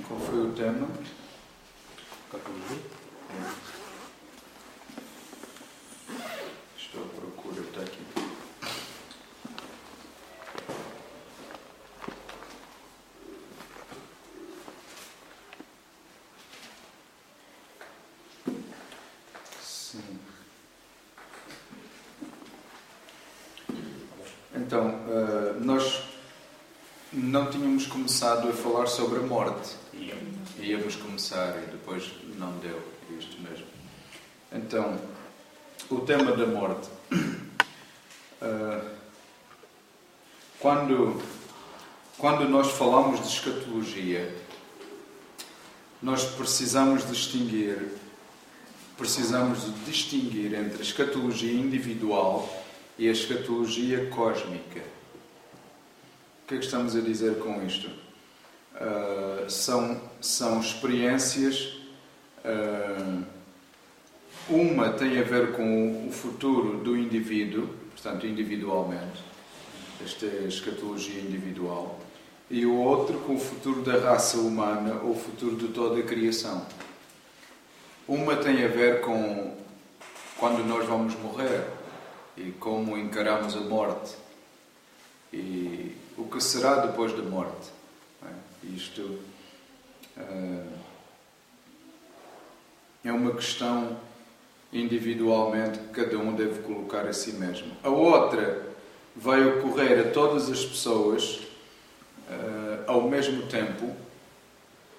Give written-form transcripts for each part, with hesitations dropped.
Qual foi o tema? Estou à procura, está aqui. Sim. Então, nós não tínhamos começado a falar sobre a morte. Íamos começar e depois não deu isto mesmo. Então, o tema da morte. Quando nós falamos de escatologia, nós precisamos distinguir entre a escatologia individual e a escatologia cósmica. O que é que estamos a dizer com isto? São experiências. Uma tem a ver com o futuro do indivíduo, portanto, individualmente. Esta é a escatologia individual. E o outro com o futuro da raça humana, ou o futuro de toda a criação. Uma tem a ver com quando nós vamos morrer e como encaramos a morte e o que será depois da morte. Isto é uma questão individualmente que cada um deve colocar a si mesmo. A outra vai ocorrer a todas as pessoas ao mesmo tempo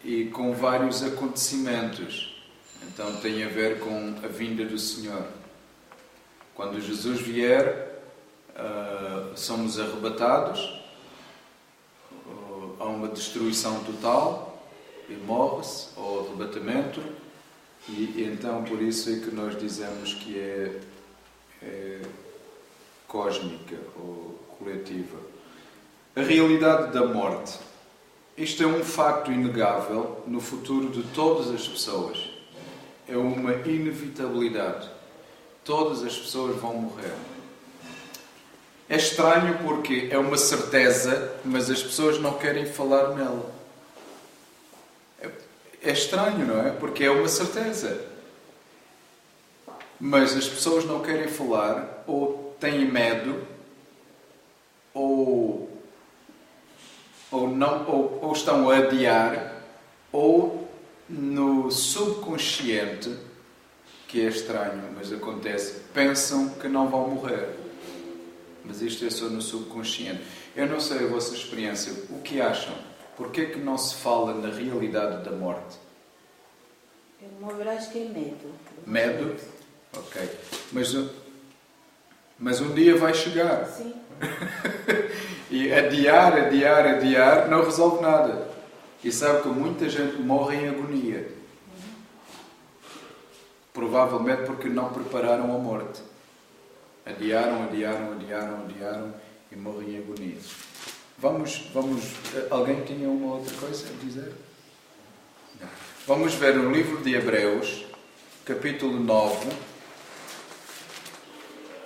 e com vários acontecimentos. Então tem a ver com a vinda do Senhor. Quando Jesus vier, somos arrebatados, há uma destruição total e morre-se, ou arrebatamento, e então por isso é que nós dizemos que é cósmica ou coletiva. A realidade da morte. Isto é um facto inegável no futuro de todas as pessoas. É uma inevitabilidade. Todas as pessoas vão morrer. É estranho porque é uma certeza, mas as pessoas não querem falar nela. É estranho, não é? Porque é uma certeza. Mas as pessoas não querem falar, ou têm medo, ou estão a adiar, ou no subconsciente, que é estranho, mas acontece, pensam que não vão morrer. Mas isto é só no subconsciente. Eu não sei a vossa experiência. O que acham? Porquê que não se fala na realidade da morte? Eu acho que é medo. Medo? Ok. Mas um dia vai chegar. Sim. E adiar não resolve nada. E sabe que muita gente morre em agonia. Provavelmente porque não prepararam a morte. Adiaram e morrem em agonia. Vamos. Alguém tinha uma outra coisa a dizer? Não. Vamos ver no livro de Hebreus, capítulo 9.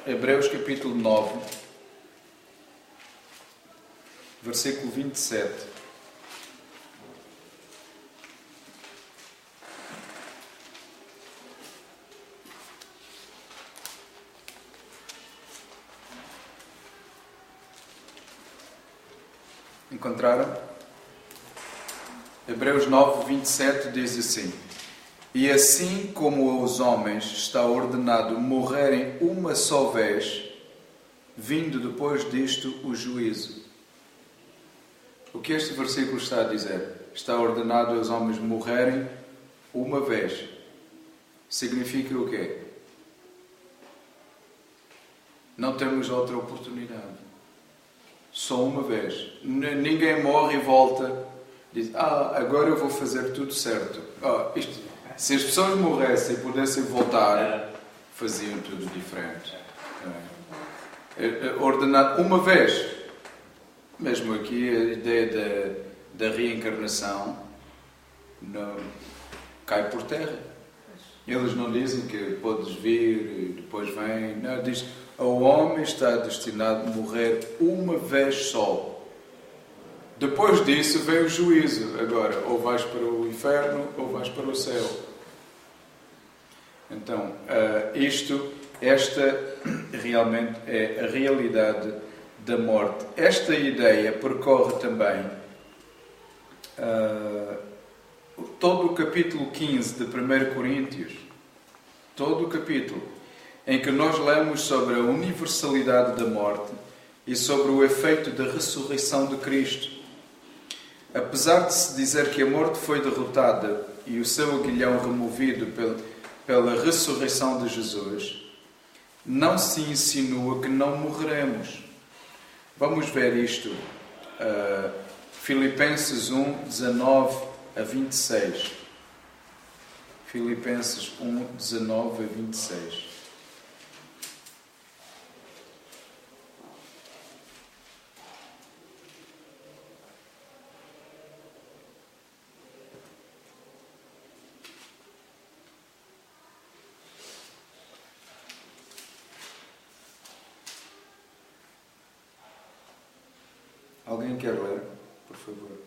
Hebreus, capítulo 9, versículo 27. Encontraram? Hebreus 9, 27 diz assim: E assim como aos homens está ordenado morrerem uma só vez, vindo depois disto o juízo. O que este versículo está a dizer? Está ordenado aos homens morrerem uma vez. Significa o quê? Não temos outra oportunidade. Só uma vez. Ninguém morre e volta. Diz, agora eu vou fazer tudo certo. Se as pessoas morressem e pudessem voltar, faziam tudo diferente. Ordenado uma vez. Mesmo aqui a ideia da reencarnação não, cai por terra. Eles não dizem que podes vir e depois vem. Não, diz, o homem está destinado a morrer uma vez só. Depois disso vem o juízo. Agora, ou vais para o inferno ou vais para o céu. Então, esta realmente é a realidade da morte. Esta ideia percorre também todo o capítulo 15 de 1 Coríntios. Todo o capítulo em que nós lemos sobre a universalidade da morte e sobre o efeito da ressurreição de Cristo. Apesar de se dizer que a morte foi derrotada e o seu aguilhão removido pela ressurreição de Jesus, não se insinua que não morreremos. Vamos ver isto. Filipenses 1, 19 a 26. Filipenses 1, 19 a 26. Alguém quer ler, por favor?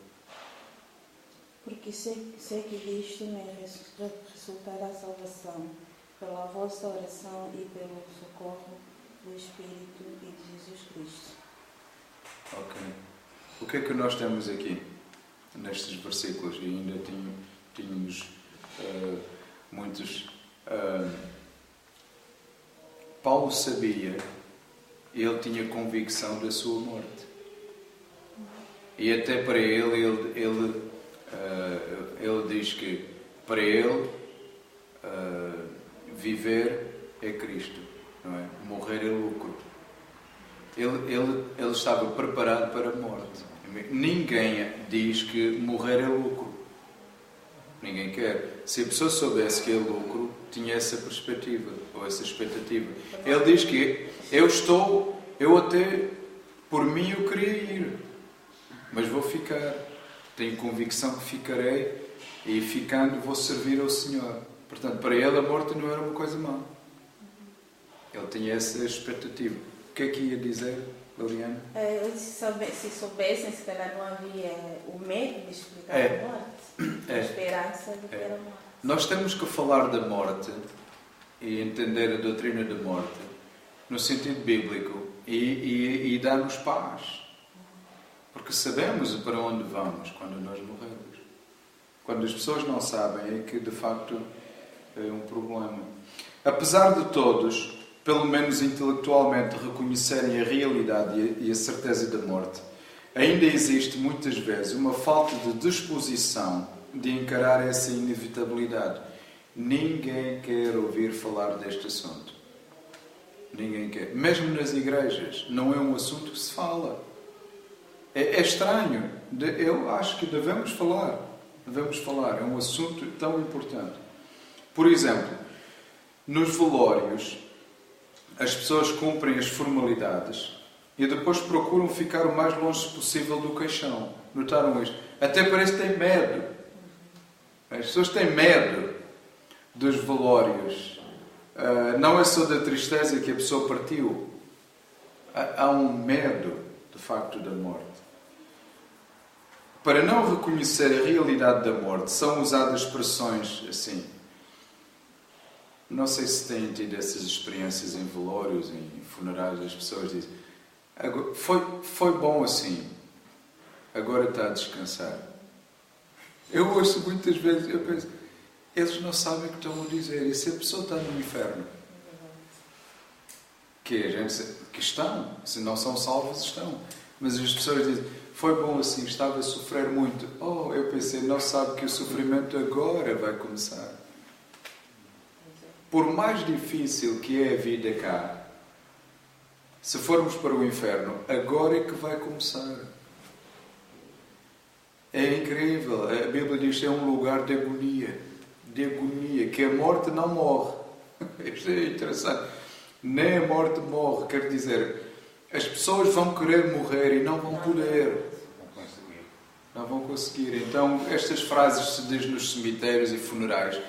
Porque sei que disto me resultará salvação, pela vossa oração e pelo socorro do Espírito e de Jesus Cristo. Ok. O que é que nós temos aqui, nestes versículos? E ainda tínhamos muitos... Paulo sabia, ele tinha convicção da sua morte. E até para ele diz que para ele viver é Cristo, não é? Morrer é lucro. Ele estava preparado para a morte. Ninguém diz que morrer é lucro. Ninguém quer. Se a pessoa soubesse que é lucro, tinha essa perspectiva ou essa expectativa. Ele diz que eu até por mim eu queria ir. Mas vou ficar, tenho convicção que ficarei e ficando vou servir ao Senhor. Portanto, para ele a morte não era uma coisa má. Ele tinha essa expectativa. O que é que ia dizer, Liliana? Se soubessem, se calhar não havia o medo de explicar a morte, a esperança de ter a morte. Nós temos que falar da morte e entender a doutrina da morte no sentido bíblico e dar-nos paz. Porque sabemos para onde vamos quando nós morremos. Quando as pessoas não sabem, é que de facto é um problema. Apesar de todos, pelo menos intelectualmente, reconhecerem a realidade e a certeza da morte, ainda existe muitas vezes uma falta de disposição de encarar essa inevitabilidade. Ninguém quer ouvir falar deste assunto. Ninguém quer. Mesmo nas igrejas, não é um assunto que se fala. É estranho. Eu acho que devemos falar. Devemos falar. É um assunto tão importante. Por exemplo, nos velórios, as pessoas cumprem as formalidades e depois procuram ficar o mais longe possível do caixão. Notaram isto? Até parece que têm medo. As pessoas têm medo dos velórios. Não é só da tristeza que a pessoa partiu. Há um medo, de facto, da morte. Para não reconhecer a realidade da morte, são usadas expressões assim. Não sei se têm tido essas experiências em velórios, em funerais, as pessoas dizem: foi bom assim, agora está a descansar. Eu ouço muitas vezes, eu penso, eles não sabem o que estão a dizer. E se a pessoa está no inferno? Que a gente, que estão, se não são salvos, estão. Mas as pessoas dizem: foi bom assim, estava a sofrer muito. Eu pensei, não sabe que o sofrimento agora vai começar. Por mais difícil que é a vida cá, se formos para o inferno, agora é que vai começar. É incrível. A Bíblia diz que é um lugar de agonia. De agonia. Que a morte não morre. Isto é interessante. Nem a morte morre. Quer dizer, as pessoas vão querer morrer e não vão poder. Não vão conseguir. Então, estas frases se dizem nos cemitérios e funerais.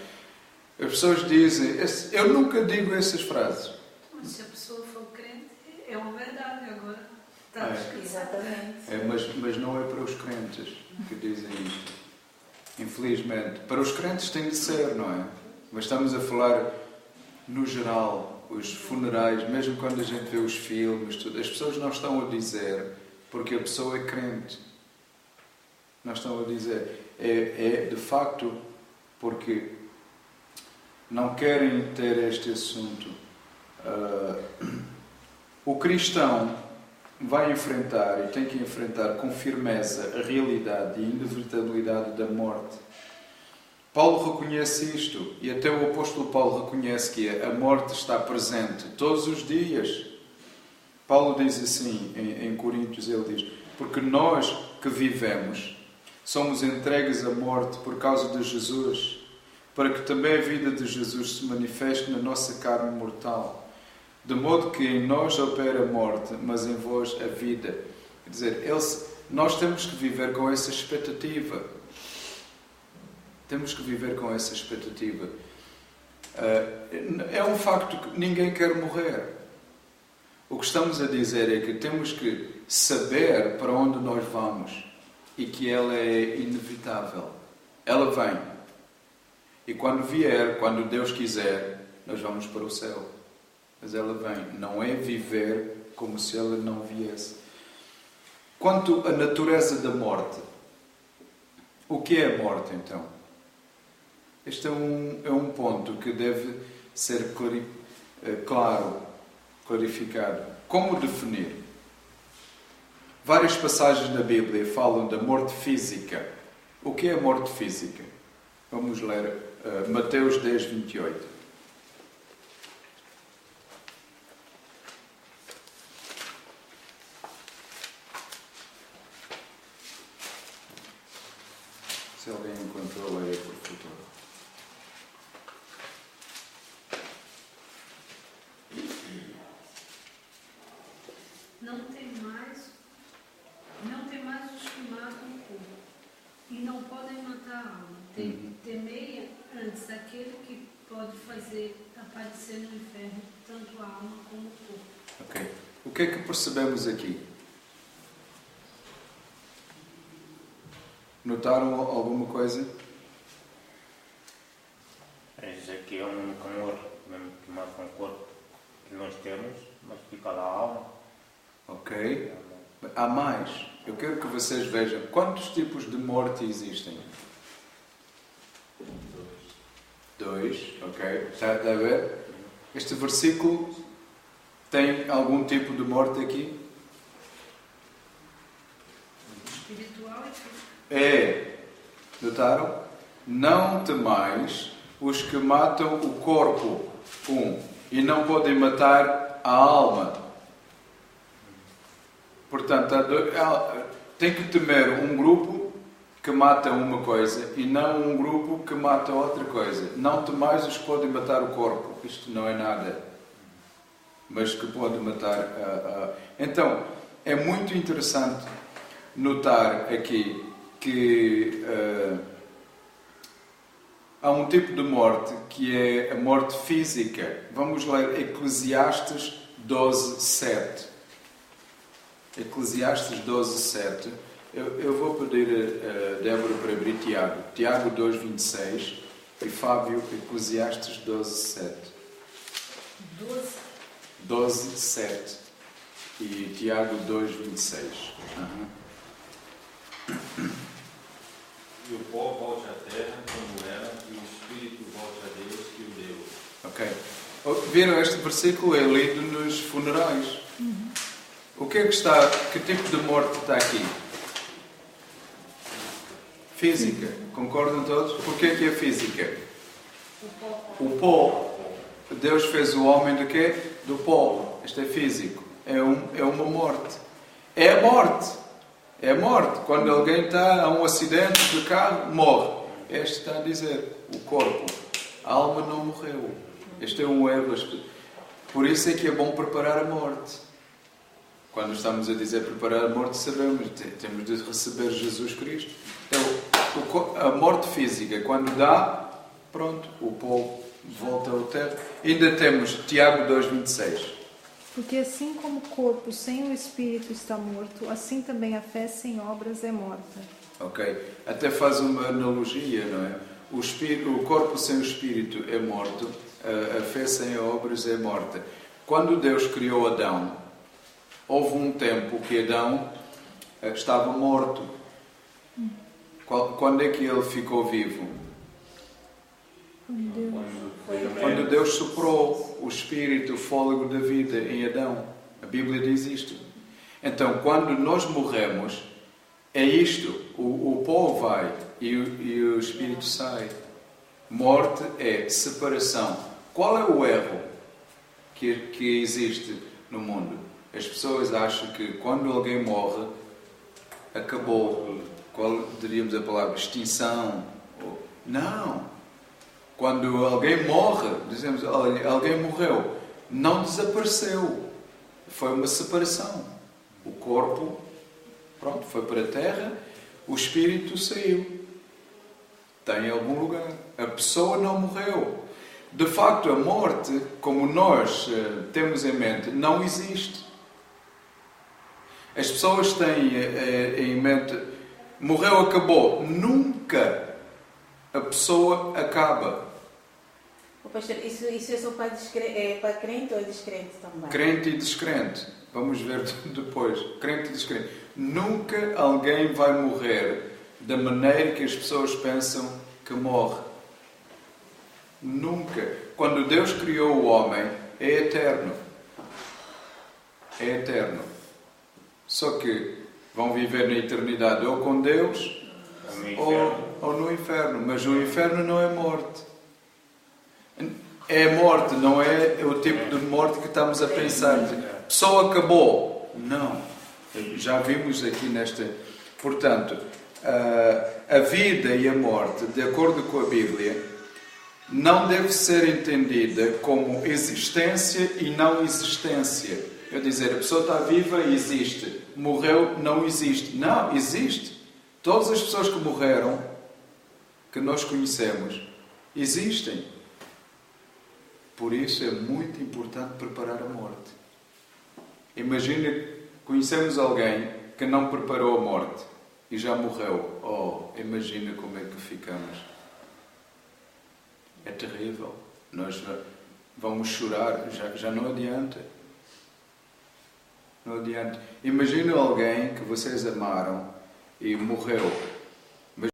As pessoas dizem... Eu nunca digo essas frases. Mas se a pessoa for crente, é uma verdade agora. Está descansado. Exatamente. Mas não é para os crentes que dizem isto. Infelizmente. Para os crentes tem de ser, não é? Mas estamos a falar no geral, os funerais, mesmo quando a gente vê os filmes, tudo, as pessoas não estão a dizer porque a pessoa é crente. Não estão a dizer. É de facto porque não querem ter este assunto. O cristão vai enfrentar e tem que enfrentar com firmeza a realidade e a inevitabilidade da morte. Paulo reconhece isto e até o apóstolo Paulo reconhece que a morte está presente todos os dias. Paulo diz assim em Coríntios, ele diz: porque nós que vivemos somos entregues à morte por causa de Jesus, para que também a vida de Jesus se manifeste na nossa carne mortal. De modo que em nós opera a morte, mas em vós a vida. Quer dizer, nós temos que viver com essa expectativa. Temos que viver com essa expectativa. É um facto que ninguém quer morrer. O que estamos a dizer é que temos que saber para onde nós vamos e que ela é inevitável. Ela vem. E quando vier, quando Deus quiser, nós vamos para o céu. Mas ela vem. Não é viver como se ela não viesse. Quanto à natureza da morte, o que é a morte, então? Este é um ponto que deve ser clarificado. Como definir? Várias passagens na Bíblia falam da morte física. O que é a morte física? Vamos ler Mateus 10, 28. Se alguém encontrou, leia por favor. Não tem mais os que matam o corpo, e não podem matar a alma. Temei antes aquele que pode fazer aparecer no inferno tanto a alma como o corpo. Ok. O que é que percebemos aqui? Notaram alguma coisa? Isso aqui é um camor, mesmo que mata um corpo que nós temos, mas fica lá a alma. Ok. Há mais. Eu quero que vocês vejam quantos tipos de morte existem. 2. Ok. Está a ver? Este versículo tem algum tipo de morte aqui? Espiritual e física. É. Notaram? Não temais os que matam o corpo, e não podem matar a alma. Portanto, tem que temer um grupo que mata uma coisa e não um grupo que mata outra coisa. Não temais os que podem matar o corpo. Isto não é nada. Mas que podem matar Então, é muito interessante notar aqui que há um tipo de morte que é a morte física. Vamos ler Eclesiastes 12, 7. Eclesiastes 12, 7. Eu vou pedir a Débora para abrir Tiago. Tiago 2, 26 e Fábio, Eclesiastes 12, 7. 12, 7 e Tiago 2, 26. E o pó volte à terra como era, e o espírito volte a Deus que o deu. Ok. Viram, este versículo é lido nos funerais. O que é que está... Que tipo de morte está aqui? Física. Concordam todos? Porquê que é física? O pó. Deus fez o homem do quê? Do pó. Isto é físico. É uma morte. É a morte. É a morte. Quando alguém está a um acidente de carro, morre. Este está a dizer. O corpo. A alma não morreu. Este é um erro. Por isso é que é bom preparar a morte. Quando estamos a dizer preparar a morte, sabemos, temos de receber Jesus Cristo. Então, a morte física, quando dá, pronto, o pó volta ao terra. Ainda temos Tiago 2, 26. Porque assim como o corpo sem o espírito está morto, assim também a fé sem obras é morta. Ok? Até faz uma analogia, não é? O corpo sem o espírito é morto, a fé sem obras é morta. Quando Deus criou Adão, houve um tempo que Adão estava morto. Quando é que ele ficou vivo? Quando Deus soprou o espírito, o fôlego da vida em Adão. A Bíblia diz isto. Então, quando nós morremos, é isto. O pó vai e o espírito sai. Morte é separação. Qual é o erro que existe no mundo? As pessoas acham que quando alguém morre, acabou. Qual diríamos a palavra? Extinção. Não. Quando alguém morre, dizemos, alguém morreu. Não desapareceu. Foi uma separação. O corpo, pronto, foi para a terra, o espírito saiu. Está em algum lugar. A pessoa não morreu. De facto, a morte, como nós temos em mente, não existe. As pessoas têm em mente, morreu, acabou. Nunca a pessoa acaba. Pastor, isso é só para crente ou é descrente também? Crente e descrente. Vamos ver depois. Crente e descrente. Nunca alguém vai morrer da maneira que as pessoas pensam que morre. Nunca. Quando Deus criou o homem, é eterno. É eterno. Só que vão viver na eternidade ou com Deus ou no inferno. Mas o inferno não é morte. É morte, não é o tipo de morte que estamos a pensar. Só acabou. Não. Já vimos aqui nesta... Portanto, a vida e a morte, de acordo com a Bíblia, não deve ser entendida como existência e não existência. Quer dizer, a pessoa está viva e existe. Morreu, não existe. Não, existe. Todas as pessoas que morreram, que nós conhecemos, existem. Por isso é muito importante preparar a morte. Imagina, conhecemos alguém que não preparou a morte e já morreu. Oh, imagina como é que ficamos. É terrível. Nós vamos chorar, já não adianta. Não adianta. Imagina alguém que vocês amaram e morreu.